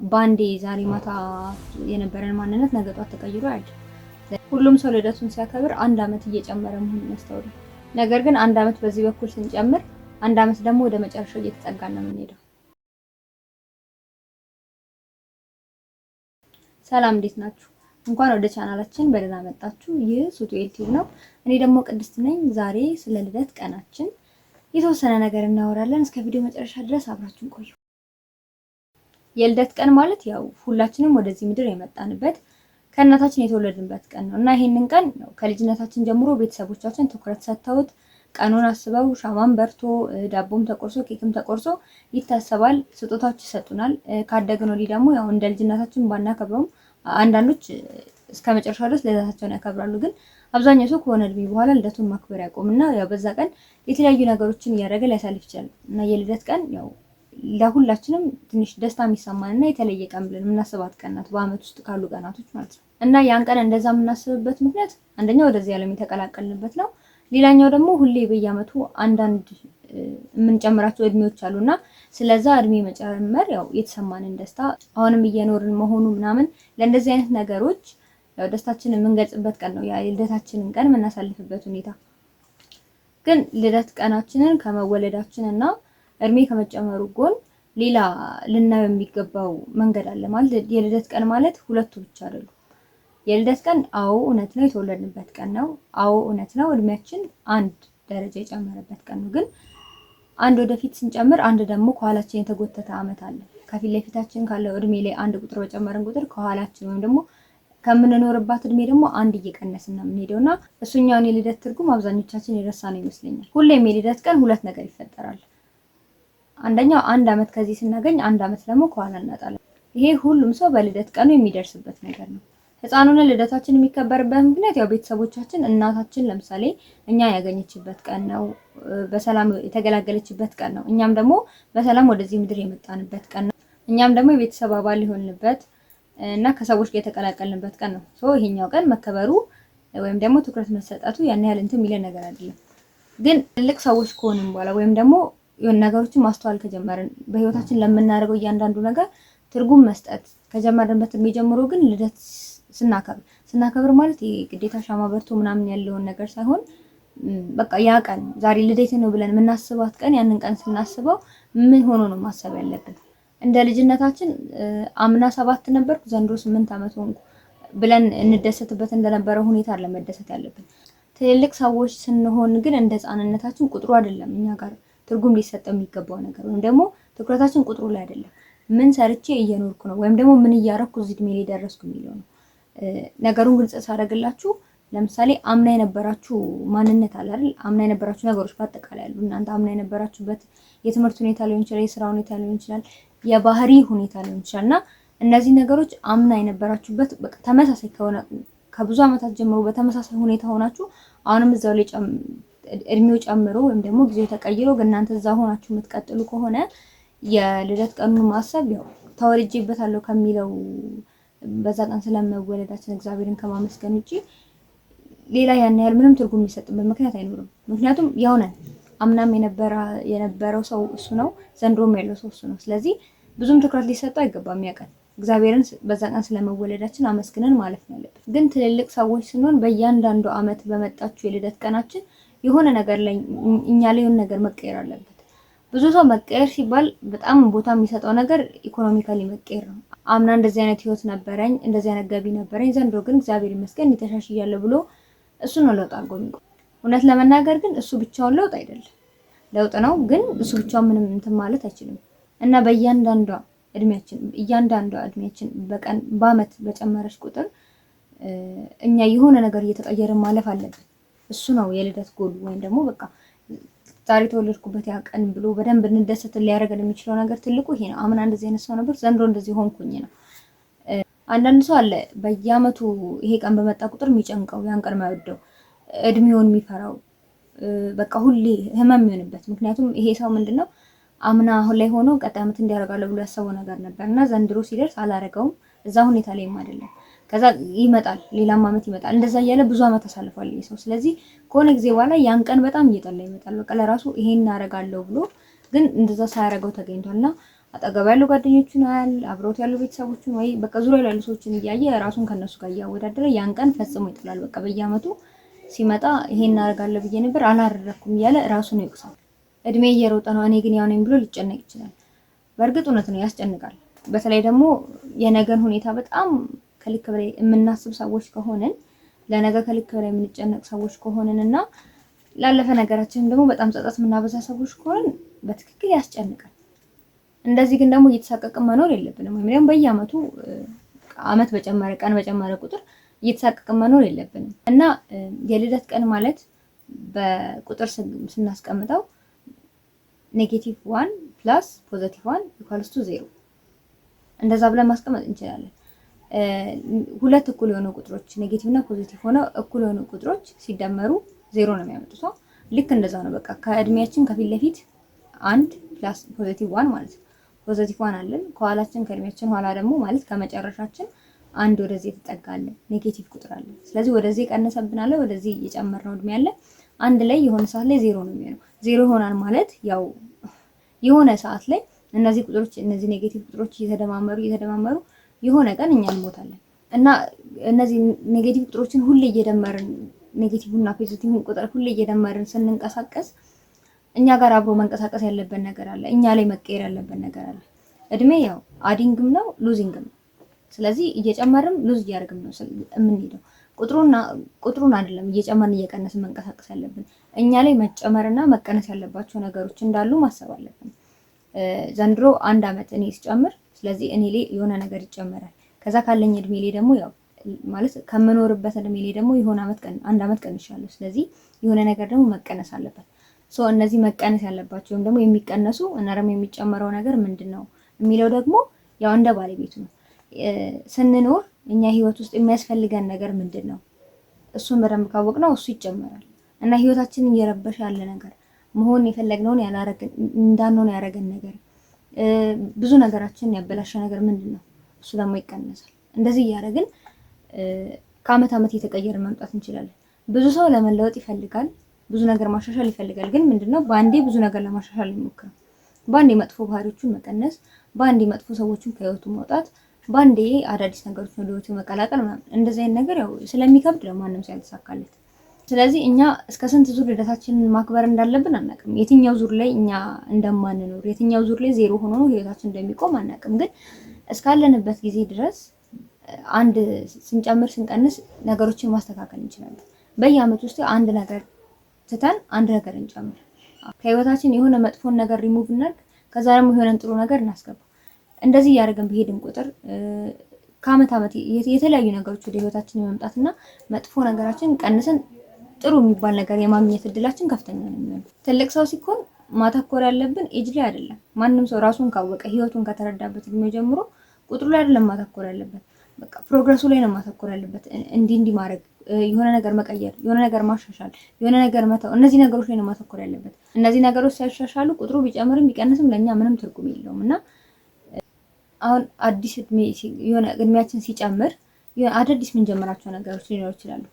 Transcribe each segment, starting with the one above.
ባንዴ ዛሬ ማታ የነበረን ማንነት ነገ ጧት ተቀይሮ አይደል። ሁሉም ሰው ልደቱን ሲያከብር አንድ አመት እየጨመረ መሆኑን ያስተውላል። ነገር ግን አንድ አመት በዚህ በኩል ስንጨምር አንድ አመት ደግሞ ወደ መጨረሻው እየተጠጋን ነው የምንሄደው። ሰላም እንዴት ናችሁ? እንኳን ወደ ቻናላችን በደህና መጣችሁ። ይህ ሱቱኤል ቲዩብ ነው። እኔ ደግሞ ቅድስት ነኝ። ዛሬ ስለ ልደት ቀናችን የተወሰነ ነገር እናወራለን። እስከ ቪዲዮ መጨረሻ ድረስ አብራችሁን ቆዩ። የልደት ቀን ማለት ያው ሁላችንም ወደዚህ ምድር የመጣንበት ከእናታችን የተወለድንበት ቀን ነው እና ይሄንን ቀን ያው ከልጅነታችን ጀምሮ ቤተሰቦቻችን ትኩረት ሰጥተውት ቀኑን አስበው ሻማን በርቶ ዳቦም ተቆርሶ ኬክም ተቆርሶ ይታሰባል። ስጦታዎች ይሰጡናል። ካደግን ወዲህ ደግሞ ያው እንደ ልጅነታችን ባናከብረውም አንዳንዶች እስከ መጨረሻ ድረስ ልደታቸውን ያከብራሉ። ግን አብዛኛው ሰው ከሆነ እድሜ በኋላ ልደቱን ማክበር ያቆምና ያው በዛ ቀን የተለያዩ ነገሮችን እያደረገ ሊያሳልፍ ይችላል እና የልደት ቀን ያው ለሁላችንም ትንሽ ደስታ የሚሰማንና የተለየ ቀን ብለን የምናስባት ቀን ናት፣ በአመት ውስጥ ካሉ ቀናቶች ማለት ነው። እና ያን ቀን እንደዛ የምናስብበት ምክንያት አንደኛው ወደዚህ ዓለም የተቀላቀልንበት ነው። ሌላኛው ደግሞ ሁሌ በየአመቱ አንዳንድ የምንጨምራቸው እድሜዎች አሉና ስለዛ እድሜ መጨመር ያው የተሰማንን ደስታ አሁንም እየኖርን መሆኑ ምናምን ለእንደዚህ አይነት ነገሮች ያው ደስታችንን የምንገልጽበት ቀን ነው። ያ የልደታችንን ቀን የምናሳልፍበት ሁኔታ ግን ልደት ቀናችንን ከመወለዳችን እና እድሜ ከመጨመሩ ጎን ሌላ ልናየው የሚገባው መንገድ አለ። ማለት የልደት ቀን ማለት ሁለቱ ብቻ አይደሉም። የልደት ቀን አዎ እውነት ነው የተወለድንበት ቀን ነው። አዎ እውነት ነው እድሜያችን አንድ ደረጃ የጨመረበት ቀን ነው። ግን አንድ ወደፊት ስንጨምር አንድ ደግሞ ከኋላችን የተጎተተ አመት አለ። ከፊት ለፊታችን ካለው እድሜ ላይ አንድ ቁጥር በጨመርን ቁጥር ከኋላችን ወይም ደግሞ ከምንኖርባት እድሜ ደግሞ አንድ እየቀነስን ነው የምንሄደውና እሱኛውን የልደት ትርጉም አብዛኞቻችን የረሳነው ይመስለኛል። ሁሌም የልደት ቀን ሁለት ነገር ይፈጠራል። አንደኛው አንድ አመት ከዚህ ስናገኝ አንድ አመት ደግሞ ከኋላ እናጣለን። ይሄ ሁሉም ሰው በልደት ቀኑ የሚደርስበት ነገር ነው። ህፃኑን ልደታችን የሚከበርበት ምክንያት ያው ቤተሰቦቻችን እናታችን ለምሳሌ እኛ ያገኘችበት ቀን ነው፣ በሰላም የተገላገለችበት ቀን ነው። እኛም ደግሞ በሰላም ወደዚህ ምድር የመጣንበት ቀን ነው። እኛም ደግሞ የቤተሰብ አባል የሆንበት እና ከሰዎች ጋር የተቀላቀልንበት ቀን ነው። ሶ ይሄኛው ቀን መከበሩ ወይም ደግሞ ትኩረት መሰጠቱ ያን ያህል እንትን የሚለን ነገር አይደለም። ግን ትልቅ ሰዎች ከሆንም በኋላ ወይም ደግሞ የሆነ ነገሮችን ማስተዋል ከጀመርን በህይወታችን ለምናደርገው እያንዳንዱ ነገር ትርጉም መስጠት ከጀመርንበት እድሜ ጀምሮ ግን ልደት ስናከብር ማለት ግዴታ ሻማ በርቶ ምናምን ያለውን ነገር ሳይሆን በቃ ያ ቀን ዛሬ ልደቴ ነው ብለን የምናስባት ቀን ያንን ቀን ስናስበው ምን ሆኖ ነው ማሰብ ያለብን? እንደ ልጅነታችን አምና 7 ነበርኩ ዘንድሮ 8 አመት ሆንኩ ብለን እንደሰትበት እንደነበረው ሁኔታ አይደለም መደሰት ያለብን። ትልልቅ ሰዎች ስንሆን ግን እንደ ህፃንነታችን ቁጥሩ አይደለም እኛ ጋር ትርጉም ሊሰጠው የሚገባው ነገር ወይም ደግሞ ትኩረታችን ቁጥሩ ላይ አይደለም። ምን ሰርቼ እየኖርኩ ነው ወይም ደግሞ ምን እያረኩ እዚህ እድሜ ላይ ደረስኩ የሚለው ነው። ነገሩን ግልጽ ሳደርግላችሁ ለምሳሌ አምና የነበራችሁ ማንነት አለ አይደል? አምና የነበራችሁ ነገሮች በአጠቃላይ አሉ። እናንተ አምና የነበራችሁበት የትምህርት ሁኔታ ሊሆን ይችላል፣ የስራ ሁኔታ ሊሆን ይችላል፣ የባህሪ ሁኔታ ሊሆን ይችላልና እነዚህ ነገሮች አምና የነበራችሁበት በቃ ተመሳሳይ ከሆነ ከብዙ አመታት ጀምሮ በተመሳሳይ ሁኔታ ሆናችሁ አሁንም እዛው ላይ እድሜው ጨምሮ ወይም ደግሞ ጊዜው ተቀይሮ ግን እናንተ እዛ ሆናችሁ የምትቀጥሉ ከሆነ የልደት ቀኑን ማሰብ ያው ተወልጄበታለሁ ከሚለው በዛ ቀን ስለመወለዳችን እግዚአብሔርን ከማመስገን ውጪ ሌላ ያን ያህል ምንም ትርጉም የሚሰጥበት ምክንያት አይኖርም። ምክንያቱም ያው ነን። አምናም የነበረው ሰው እሱ ነው፣ ዘንድሮም ያለው ሰው እሱ ነው። ስለዚህ ብዙም ትኩረት ሊሰጠው አይገባም። ያቀን እግዚአብሔርን በዛ ቀን ስለመወለዳችን አመስግነን ማለት ነው ያለብን። ግን ትልልቅ ሰዎች ስንሆን በእያንዳንዱ አመት በመጣችሁ የልደት ቀናችን የሆነ ነገር ላይ እኛ ላይ የሆነ ነገር መቀየር አለበት። ብዙ ሰው መቀየር ሲባል በጣም ቦታ የሚሰጠው ነገር ኢኮኖሚካሊ መቀየር ነው። አምና እንደዚህ አይነት ህይወት ነበረኝ፣ እንደዚህ አይነት ገቢ ነበረኝ፣ ዘንድሮ ግን እግዚአብሔር ይመስገን ተሻሽያለሁ ብሎ እሱ ነው ለውጥ አድርጎ የሚቆም። እውነት ለመናገር ግን እሱ ብቻውን ለውጥ አይደለም። ለውጥ ነው ግን እሱ ብቻውን ምንም እንትን ማለት አይችልም። እና በእያንዳንዷ እድሜያችን በቀን በአመት በጨመረች ቁጥር እኛ የሆነ ነገር እየተቀየርን ማለፍ አለብን። እሱ ነው የልደት ጎል ወይም ደግሞ በቃ ዛሬ ተወለድኩበት ያ ቀን ብሎ በደንብ እንደሰት ሊያደርገን የሚችለው ነገር ትልቁ ይሄ ነው። አምና እንደዚህ አይነት ሰው ነበር ዘንድሮ እንደዚህ ሆንኩኝ ነው። አንዳንድ ሰው አለ በየአመቱ ይሄ ቀን በመጣ ቁጥር የሚጨንቀው ያን ቀን የማይወደው እድሜውን የሚፈራው በቃ ሁሌ ህመም የሚሆንበት። ምክንያቱም ይሄ ሰው ምንድነው አምና አሁን ላይ ሆኖ ቀጣይ አመት እንዲያደርጋለሁ ብሎ ያሰበው ነገር ነበርና ዘንድሮ ሲደርስ አላረገውም። እዛ ሁኔታ ላይም አይደለም። ከዛ ይመጣል ሌላም አመት ይመጣል። እንደዛ እያለ ብዙ አመት አሳልፏል ይሄ ሰው። ስለዚህ ከሆነ ጊዜ በኋላ ያን ቀን በጣም እየጠላ ይመጣል። በቃ ለራሱ ይሄን እናደርጋለሁ ብሎ ግን እንደዛ ሳያረገው ተገኝቷልና አጠገብ ያሉ ጓደኞቹን ያህል አብሮት ያሉ ቤተሰቦቹን ወይ በቃ ዙሪያ ያሉ ሰዎችን እያየ ራሱን ከነሱ ጋር እያወዳደረ ያን ቀን ፈጽሞ ይጥላል። በቃ በየአመቱ ሲመጣ ይሄን እናደርጋለሁ ብዬ ነበር አላደረኩም እያለ ራሱን ይወቅሳል። እድሜ እየሮጠ ነው እኔ ግን ያው ነኝ ብሎ ሊጨነቅ ይችላል። በእርግጥ እውነት ነው ያስጨንቃል። በተለይ ደግሞ የነገን ሁኔታ በጣም ከልክ በላይ የምናስብ ሰዎች ከሆንን ለነገ ከልክ በላይ የምንጨነቅ ሰዎች ከሆንን እና ላለፈ ነገራችንም ደግሞ በጣም ጸጸት የምናበዛ ሰዎች ከሆንን በትክክል ያስጨንቃል። እንደዚህ ግን ደግሞ እየተሳቀቅን መኖር የለብንም። ወይም ደግሞ በየአመቱ አመት በጨመረ ቀን በጨመረ ቁጥር እየተሳቀቅን መኖር የለብንም እና የልደት ቀን ማለት በቁጥር ስናስቀምጠው -1 + +1 = 0 እንደዛ ብለን ማስቀመጥ እንችላለን። ሁለት እኩል የሆኑ ቁጥሮች ኔጌቲቭ እና ፖዚቲቭ ሆነው እኩል የሆኑ ቁጥሮች ሲደመሩ 0 ነው የሚያመጡት። ልክ እንደዛ ነው። በቃ ከእድሜያችን ከፊት ለፊት 1 + +1 ማለት ነው። ፖዚቲቭ 1 አለን ከኋላችን ከእድሜያችን ኋላ ደግሞ ማለት ከመጨረሻችን አንድ ወደዚህ የተጠጋለ ኔጌቲቭ ቁጥር አለ። ስለዚህ ወደዚህ ቀነሰብናል፣ ወደዚህ የጨመርነው እድሜ አለ። አንድ ላይ የሆነ ሰዓት ላይ 0 ነው የሚሆነው። 0 ይሆናል ማለት ያው የሆነ ሰዓት ላይ እነዚህ ቁጥሮች እነዚህ ኔጌቲቭ ቁጥሮች እየተደማመሩ የሆነ ቀን እኛ እንሞታለን እና እነዚህ ኔጌቲቭ ቁጥሮችን ሁሌ እየደመርን ኔጌቲቭ እና ፖዚቲቭ ቁጥር ሁሌ እየደመርን ስንንቀሳቀስ እኛ ጋር አብሮ መንቀሳቀስ ያለበት ነገር አለ። እኛ ላይ መቀየር ያለበት ነገር አለ። እድሜ ያው አዲንግም ነው ሉዚንግም ነው። ስለዚህ እየጨመርም ሉዝ እያደረግም ነው የምንሄደው። ቁጥሩን አይደለም እየጨመርን እየቀነስን መንቀሳቀስ ያለብን። እኛ ላይ መጨመርና መቀነስ ያለባቸው ነገሮች እንዳሉ ማሰብ አለብን። ዘንድሮ 1 አመት እኔ ሲጨምር ስለዚህ እኔ ላይ የሆነ ነገር ይጨመራል። ከዛ ካለኝ እድሜ ላይ ደግሞ ያው ማለት ከምኖርበት እድሜ ላይ ደግሞ የሆነ አንድ አመት ቀንሻለሁ። ስለዚህ የሆነ ነገር ደግሞ መቀነስ አለበት። እነዚህ መቀነስ ያለባቸው ወይም ደግሞ የሚቀነሱ እና ደግሞ የሚጨመረው ነገር ምንድነው የሚለው ደግሞ ያው እንደ ባለቤቱ ነው። ስንኖር እኛ ህይወት ውስጥ የሚያስፈልገን ነገር ምንድነው? እሱን በደንብ ካወቅነው እሱ ይጨመራል እና ህይወታችንን እየረበሸ ያለ ነገር መሆን የፈለግነውን እንዳንሆን ያደረገን ነገር ብዙ ነገራችንን ያበላሸ ነገር ምንድነው? እሱ ደግሞ ይቀነሳል። እንደዚህ እያደረግን ከአመት አመት እየተቀየረ መምጣት እንችላለን። ብዙ ሰው ለመለወጥ ይፈልጋል፣ ብዙ ነገር ማሻሻል ይፈልጋል። ግን ምንድነው በአንዴ ብዙ ነገር ለማሻሻል ይሞክራል። በአንዴ መጥፎ ባህሪዎችን መቀነስ፣ በአንዴ መጥፎ ሰዎችን ከህይወቱ ማውጣት፣ በአንዴ አዳዲስ ነገሮችን ወደ ህይወቱ መቀላቀል ምናምን እንደዚህ አይነት ነገር ያው ስለሚከብድ ለማንም ሰው ያልተሳካለት። ስለዚህ እኛ እስከ ስንት ዙር ልደታችንን ማክበር እንዳለብን አናውቅም። የትኛው ዙር ላይ እኛ እንደማንኖር የትኛው ዙር ላይ 0 ሆኖ ነው ህይወታችን እንደሚቆም አናውቅም። ግን እስካለንበት ጊዜ ድረስ አንድ ስንጨምር ስንቀንስ ነገሮችን ማስተካከል እንችላለን። በየአመቱ ውስጥ አንድ ነገር ትተን አንድ ነገር እንጨምር። ከህይወታችን የሆነ መጥፎን ነገር ሪሙቭ እናድርግ፣ ከዛ ደግሞ የሆነን ጥሩ ነገር እናስገባ። እንደዚህ እያደረግን በሄድን ቁጥር ከአመት አመት የተለያዩ ነገሮች ወደ ህይወታችን የመምጣትና መጥፎ ነገራችን ቀንሰን ጥሩ የሚባል ነገር የማግኘት እድላችን ከፍተኛ ነው የሚሆነው። ትልቅ ሰው ሲኮን ማተኮር ያለብን ኤጅ ላይ አይደለም። ማንም ሰው ራሱን ካወቀ ህይወቱን ከተረዳበት እድሜ ጀምሮ ቁጥሩ ላይ አይደለም ማተኮር ያለበት፣ በቃ ፕሮግረሱ ላይ ነው ማተኮር ያለበት። እንዲህ ማድረግ፣ የሆነ ነገር መቀየር፣ የሆነ ነገር ማሻሻል፣ የሆነ ነገር መተው፣ እነዚህ ነገሮች ላይ ነው ማተኮር ያለበት። እነዚህ ነገሮች ሳይሻሻሉ ቁጥሩ ቢጨምርም ቢቀንስም ለኛ ምንም ትርጉም የለውም እና አሁን አዲስ የሆነ እድሜያችን ሲጨምር አዳዲስ የምንጀምራቸው ነገሮች ሊኖሩ ይችላሉ።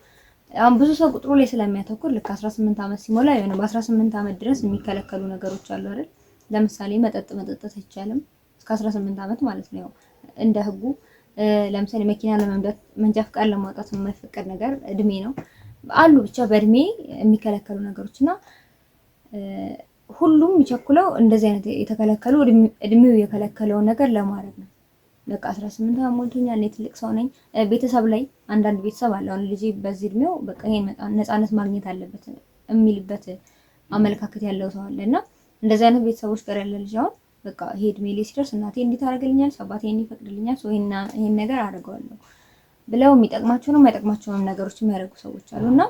አሁን ብዙ ሰው ቁጥሩ ላይ ስለሚያተኩር ልክ 18 አመት ሲሞላ የሆነ በ18 አመት ድረስ የሚከለከሉ ነገሮች አሉ አይደል? ለምሳሌ መጠጥ መጠጣት አይቻልም እስከ 18 አመት ማለት ነው እንደ ህጉ። ለምሳሌ መኪና ለመንዳት መንጃ ፈቃድ ለማውጣት የማይፈቀድ ነገር እድሜ ነው አሉ። ብቻ በእድሜ የሚከለከሉ ነገሮች እና ሁሉም የሚቸኩለው እንደዚህ አይነት የተከለከሉ እድሜው የከለከለውን ነገር ለማድረግ ነው። በቃ 18 አመት ሞልቶኛል እኔ ትልቅ ሰው ነኝ። ቤተሰብ ላይ አንዳንድ ቤተሰብ አለ አሁን ልጅ በዚህ እድሜው በቃ ይሄን ነፃነት ማግኘት አለበት የሚልበት አመለካከት ያለው ሰው አለና እንደዚህ አይነት ቤተሰቦች ጋር ያለ ልጅ አሁን በቃ ይሄ እድሜ ላይ ሲደርስ እናቴ እንዴት አደርግልኛል፣ አባቴ እንዴት ይፈቅድልኛል፣ ይሄን ነገር አደርገዋለሁ ብለው የሚጠቅማቸውንም የማይጠቅማቸውንም ነገሮች የሚያደርጉ ሰዎች አሉና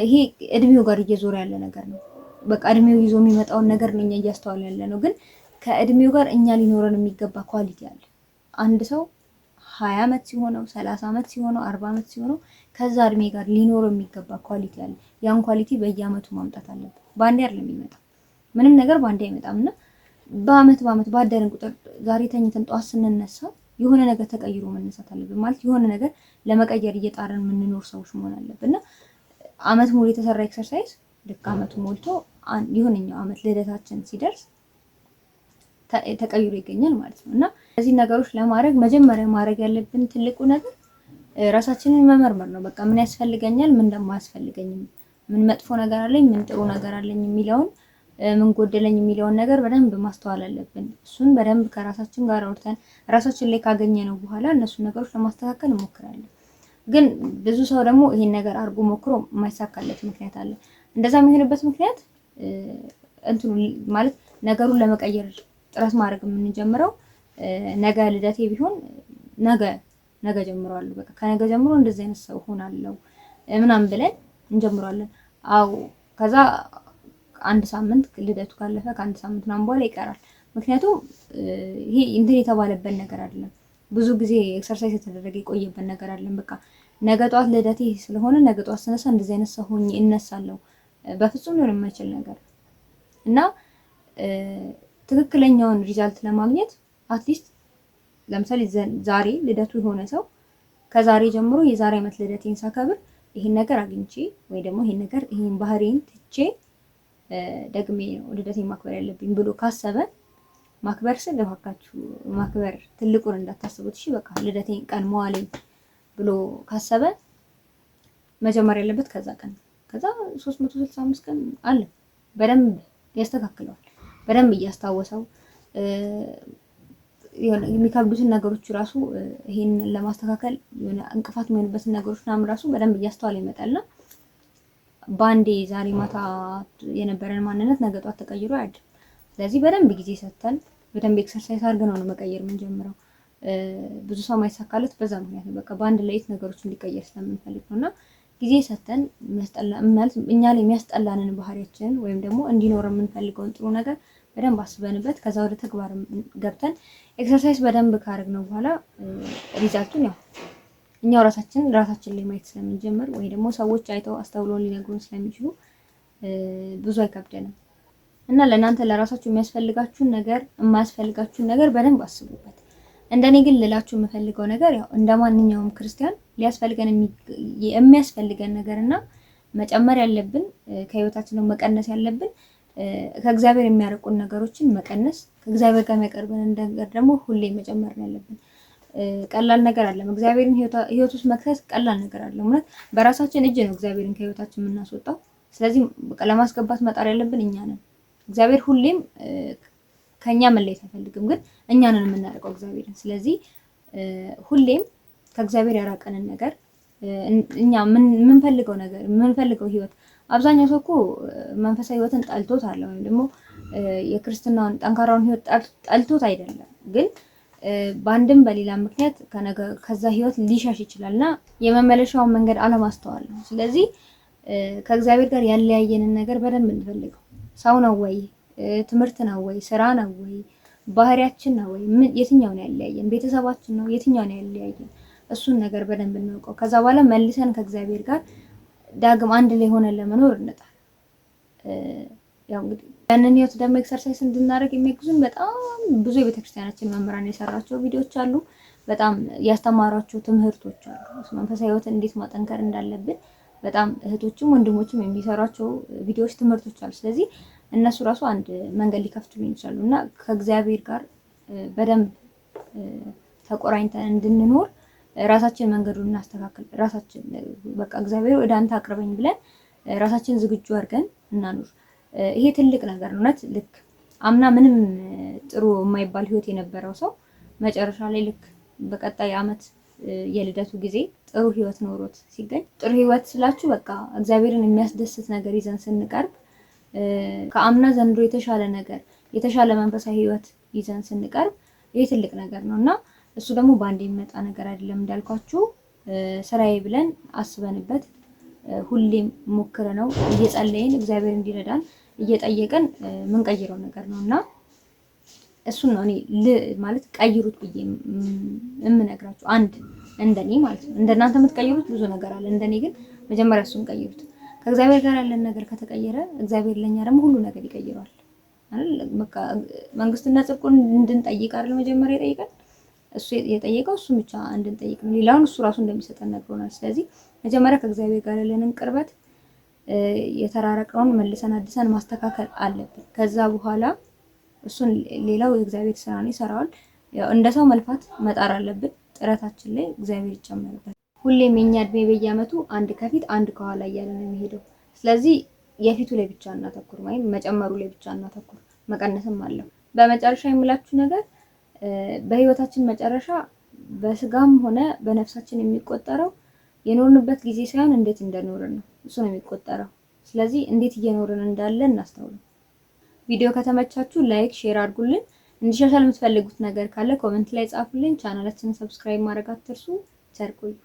ይሄ እድሜው ጋር እየዞረ ያለ ነገር ነው። በቃ እድሜው ይዞ የሚመጣውን ነገር ነው እኛ እያስተዋልን ያለ ነው። ግን ከእድሜው ጋር እኛ ሊኖረን የሚገባ ኳሊቲ አለ። አንድ ሰው 20 አመት ሲሆነው 30 አመት ሲሆነው 40 አመት ሲሆነው ከዛ እድሜ ጋር ሊኖረው የሚገባ ኳሊቲ አለ። ያን ኳሊቲ በየአመቱ ማምጣት አለበት። ባንዴ አይደለም የሚመጣው። ምንም ነገር ባንዴ አይመጣምና በአመት ባደረን ቁጥር ዛሬ ተኝተን ጠዋት ስንነሳ የሆነ ነገር ተቀይሮ መነሳት አለብን። ማለት የሆነ ነገር ለመቀየር እየጣረን የምንኖር ሰዎች መሆን አለብንና አመት ሙሉ የተሰራ ኤክሰርሳይዝ ልክ አመቱ ሞልቶ የሆነኛው አመት ልደታችን ሲደርስ ተቀይሮ ይገኛል ማለት ነው። እና እነዚህ ነገሮች ለማድረግ መጀመሪያ ማድረግ ያለብን ትልቁ ነገር ራሳችንን መመርመር ነው። በቃ ምን ያስፈልገኛል፣ ምን ደግሞ አያስፈልገኝም፣ ምን መጥፎ ነገር አለኝ፣ ምን ጥሩ ነገር አለኝ የሚለውን ምን ጎደለኝ የሚለውን ነገር በደንብ ማስተዋል አለብን። እሱን በደንብ ከራሳችን ጋር አውርተን ራሳችን ላይ ካገኘነው በኋላ እነሱን ነገሮች ለማስተካከል እንሞክራለን። ግን ብዙ ሰው ደግሞ ይሄን ነገር አድርጎ ሞክሮ የማይሳካለት ምክንያት አለ። እንደዛ የሚሆንበት ምክንያት እንትኑ ማለት ነገሩን ለመቀየር ጥረት ማድረግ የምንጀምረው ነገ ልደቴ ቢሆን ነገ ጀምሯለሁ፣ በቃ ከነገ ጀምሮ እንደዚህ አይነት ሰው ሆናለሁ ምናምን ብለን እንጀምራለን። አው ከዛ አንድ ሳምንት ልደቱ ካለፈ ከአንድ ሳምንት ምናምን በኋላ ይቀራል። ምክንያቱም ይሄ እንትን የተባለበት ነገር አይደለም። ብዙ ጊዜ ኤክሰርሳይዝ የተደረገ የቆየበት ነገር አይደለም። በቃ ነገ ጧት ልደቴ ስለሆነ ነገ ጧት ስነሳ እንደዚህ አይነት ሰው ሆኜ እነሳለሁ። በፍጹም ሊሆን የማይችል ነገር እና ትክክለኛውን ሪዛልት ለማግኘት አትሊስት ለምሳሌ ዛሬ ልደቱ የሆነ ሰው ከዛሬ ጀምሮ የዛሬ ዓመት ልደቴን ሳከብር ይሄን ነገር አግኝቼ ወይ ደግሞ ይሄን ባህሪን ትቼ ደግሜ ነው ልደቴን ማክበር ያለብኝ ብሎ ካሰበ ማክበር ስል እባካችሁ ማክበር ትልቁን እንዳታስቡት እሺ። በቃ ልደቴን ቀን መዋለኝ ብሎ ካሰበ መጀመሪያ ያለበት ከዛ 365 ቀን አለ በደንብ ያስተካክለዋል። በደንብ እያስታወሰው የሆነ የሚከብዱትን ነገሮች ራሱ ይሄን ለማስተካከል የሆነ እንቅፋት የሚሆኑበትን ነገሮች ምናምን ራሱ በደንብ እያስተዋለ ይመጣልና ባንዴ ዛሬ ማታ የነበረን ማንነት ነገ ጧት ተቀይሮ አያድርም። ስለዚህ በደንብ ጊዜ ሰጥተን በደንብ ኤክሰርሳይዝ አድርገን ነው መቀየር የምንጀምረው። ብዙ ሰው ማይሳካለት በዛ ምክንያት ነው። በቃ በአንድ ሌሊት ነገሮች እንዲቀየር ስለምንፈልግ ነውና ጊዜ ሰጥተን እኛ ላይ የሚያስጠላንን ባህሪያችንን ወይም ደግሞ እንዲኖር የምንፈልገውን ጥሩ ነገር በደንብ አስበንበት ከዛ ወደ ተግባር ገብተን ኤክሰርሳይዝ በደንብ ካደረግነው በኋላ ሪዛልቱን ያው እኛው ራሳችን ላይ ማየት ስለምንጀምር ወይ ደግሞ ሰዎች አይተው አስተውሎን ሊነግሩን ስለሚችሉ ብዙ አይከብደንም። እና ለእናንተ ለራሳችሁ የሚያስፈልጋችሁን ነገር የማያስፈልጋችሁን ነገር በደንብ አስቡበት። እንደኔ ግን ልላችሁ የምፈልገው ነገር ያው እንደማንኛውም ክርስቲያን ሊያስፈልገን የሚያስፈልገን ነገርና መጨመር ያለብን ከህይወታችን ነው መቀነስ ያለብን ከእግዚአብሔር የሚያርቁን ነገሮችን መቀነስ፣ ከእግዚአብሔር ጋር የሚያቀርበን ነገር ደግሞ ሁሌ መጨመር ነው ያለብን። ቀላል ነገር አይደለም። እግዚአብሔርን ህይወት ውስጥ መክተት ቀላል ነገር አይደለም። እውነት በራሳችን እጅ ነው እግዚአብሔርን ከህይወታችን የምናስወጣው። ስለዚህ ለማስገባት መጣር ያለብን እኛ ነን። እግዚአብሔር ሁሌም ከኛ መለየት አይፈልግም፣ ግን እኛ ነን የምናርቀው እግዚአብሔርን። ስለዚህ ሁሌም ከእግዚአብሔር ያራቀንን ነገር እኛ የምንፈልገው ነገር የምንፈልገው ህይወት አብዛኛው ሰው እኮ መንፈሳዊ ህይወትን ጠልቶት አለ ወይም ደግሞ የክርስትናውን ጠንካራውን ህይወት ጠልቶት አይደለም፣ ግን በአንድም በሌላ ምክንያት ከዛ ህይወት ሊሸሽ ይችላልና የመመለሻውን መንገድ አለማስተዋል ነው። ስለዚህ ከእግዚአብሔር ጋር ያለያየንን ነገር በደንብ እንፈልገው። ሰው ነው ወይ? ትምህርት ነው ወይ? ስራ ነው ወይ? ባህሪያችን ነው ወይ? የትኛው ነው ያለያየን? ቤተሰባችን ነው? የትኛው ነው ያለያየን? እሱን ነገር በደንብ እንወቀው። ከዛ በኋላ መልሰን ከእግዚአብሔር ጋር ዳግም አንድ ላይ ሆነን ለመኖር እንጣር። ያው እንግዲህ ያንን ህይወት ደግሞ ኤክሰርሳይዝ እንድናደርግ የሚያግዙን በጣም ብዙ የቤተክርስቲያናችን መምህራን የሰራቸው ቪዲዮዎች አሉ። በጣም ያስተማሯቸው ትምህርቶች አሉ። መንፈሳዊ ህይወትን እንዴት ማጠንከር እንዳለብን በጣም እህቶችም ወንድሞችም የሚሰሯቸው ቪዲዮዎች፣ ትምህርቶች አሉ። ስለዚህ እነሱ ራሱ አንድ መንገድ ሊከፍቱልን ይችላሉ እና ከእግዚአብሔር ጋር በደንብ ተቆራኝተን እንድንኖር ራሳችን መንገዱን እናስተካክል። ራሳችን በቃ እግዚአብሔር ወደ አንተ አቅርበኝ ብለን ራሳችን ዝግጁ አድርገን እናኑር። ይሄ ትልቅ ነገር ነው። እውነት ልክ አምና ምንም ጥሩ የማይባል ህይወት የነበረው ሰው መጨረሻ ላይ ልክ በቀጣይ አመት የልደቱ ጊዜ ጥሩ ህይወት ኖሮት ሲገኝ፣ ጥሩ ህይወት ስላችሁ በቃ እግዚአብሔርን የሚያስደስት ነገር ይዘን ስንቀርብ ከአምና ዘንድሮ የተሻለ ነገር የተሻለ መንፈሳዊ ህይወት ይዘን ስንቀርብ ይሄ ትልቅ ነገር ነው እና እሱ ደግሞ በአንድ የሚመጣ ነገር አይደለም። እንዳልኳችሁ ስራዬ ብለን አስበንበት ሁሌም ሞክረነው እየጸለይን እግዚአብሔር እንዲረዳን እየጠየቀን ምንቀይረው ነገር ነውና እሱን ነው እኔ ማለት ቀይሩት ብዬ የምነግራችሁ። አንድ እንደኔ ማለት ነው። እንደናንተ የምትቀይሩት ብዙ ነገር አለ። እንደኔ ግን መጀመሪያ እሱን ቀይሩት። ከእግዚአብሔር ጋር ያለን ነገር ከተቀየረ እግዚአብሔር ለኛ ደግሞ ሁሉ ነገር ይቀይረዋል አይደል? በቃ መንግስትና ጽድቁን እንድንጠይቅ አይደል መጀመሪያ ይጠይቃል። እሱ የጠየቀው እሱን ብቻ እንድንጠይቅ ነው። ሌላውን እሱ ራሱ እንደሚሰጠን ነግሮናል። ስለዚህ መጀመሪያ ከእግዚአብሔር ጋር ያለንን ቅርበት የተራረቀውን መልሰን አድሰን ማስተካከል አለብን። ከዛ በኋላ እሱን ሌላው የእግዚአብሔር ስራ ነው፣ ይሰራዋል። ያው እንደ ሰው መልፋት መጣር አለብን። ጥረታችን ላይ እግዚአብሔር ይጨመርበት። ሁሌም የኛ እድሜ በየአመቱ አንድ ከፊት አንድ ከኋላ እያለ ነው የሚሄደው። ስለዚህ የፊቱ ላይ ብቻ እናተኩር፣ ወይም መጨመሩ ላይ ብቻ እናተኩር። መቀነስም አለው። በመጨረሻ የምላችሁ ነገር በህይወታችን መጨረሻ በስጋም ሆነ በነፍሳችን የሚቆጠረው የኖርንበት ጊዜ ሳይሆን እንዴት እንደኖርን ነው። እሱ ነው የሚቆጠረው። ስለዚህ እንዴት እየኖርን እንዳለ እናስተውል። ቪዲዮ ከተመቻችሁ ላይክ፣ ሼር አድርጉልን። እንዲሻሻል የምትፈልጉት ነገር ካለ ኮሜንት ላይ ጻፉልኝ። ቻናላችንን ሰብስክራይብ ማድረግ አትርሱ። ቸር ቆዩ።